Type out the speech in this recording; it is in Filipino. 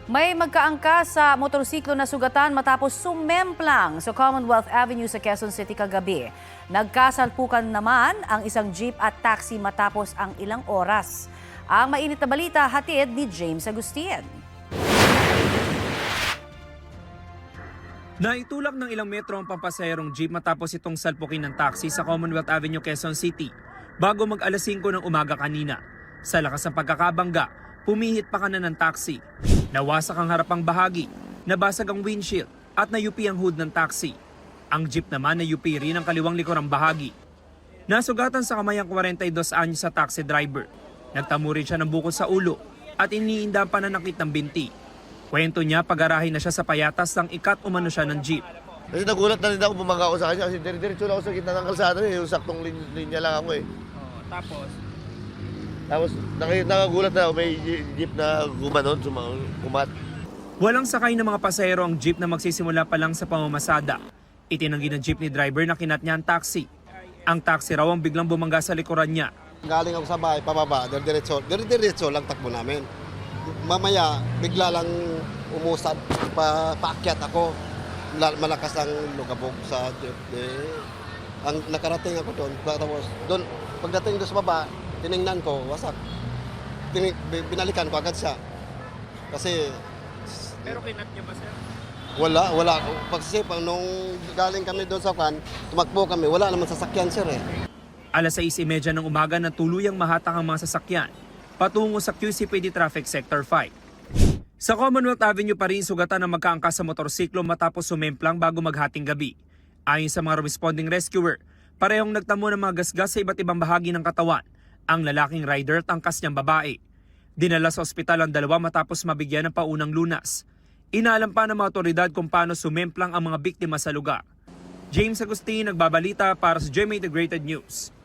May magkaangkas sa motorsiklo na sugatan matapos sumemplang sa Commonwealth Avenue sa Quezon City kagabi. Nagkasalpukan naman ang isang jeep at taxi matapos ang ilang oras. Ang mainit na balita hatid ni James Agustin. Naitulak ng ilang metro ang pampasaherong jeep matapos itong salpukin ng taxi sa Commonwealth Avenue, Quezon City bago mag-alas 5 ng umaga kanina. Sa lakas ng pagkakabangga, pumihit pa kanan ng taxi. Nawasak ang harapang bahagi, nabasag ang windshield at nayupi ang hood ng taxi. Ang jeep naman nayupi rin ang kaliwang likurang bahagi. Nasugatan sa kamay ang 42 anyos sa taxi driver. Nagtamo rin siya ng bukol sa ulo at iniinda ang pananakit ng binti. Kwento niya pag-arahin na siya sa payatas nang ikat umano siya ng jeep. Kasi nagulat na rin ako, bumangga ako sa kanya kasi dire-diretso lang ako sa gitna ng kalsada yung saktong linya lang ako eh. Tapos nakagulat na ako, may jeep na gumanon, kumat. Walang sakay ng mga pasahero ang jeep na magsisimula pa lang sa pamamasada. Itinanggi ng jeepney driver na kinat niya ang taxi. Ang taxi raw ang biglang bumangga sa likuran niya. Galing ako sa bahay, pababa, dire-diretso lang takbo namin. Mamaya, bigla lang umusad, paakyat ako. Malakas ang lugabog sa jeep. Ang nakarating ako doon, tapos doon, pagdating doon sa baba, tiningnan ko, wasak. Binalikan ko agad siya. Kasi... Pero kinat niya ba sir? Wala. Pagsisip, nung galing kami doon sa kan, tumakbo kami, wala naman sasakyan sir eh. Alas 6:30 ng umaga na tuluyang mahatak ang mga sasakyan patungo sa QCPD Traffic Sector 5. Sa Commonwealth Avenue pa rin sugatan ng magkaangkas sa motorsiklo matapos sumemplang bago maghating gabi. Ayon sa mga responding rescuer, parehong nagtamo ng mga gasgas sa iba't ibang bahagi ng katawan. Ang lalaking rider at angkas niyang babae. Dinala sa ospital ang dalawa matapos mabigyan ng paunang lunas. Inaalam pa ng mga otoridad kung paano sumemplang ang mga biktima sa lugar. James Agustin, nagbabalita para sa GMA Integrated News.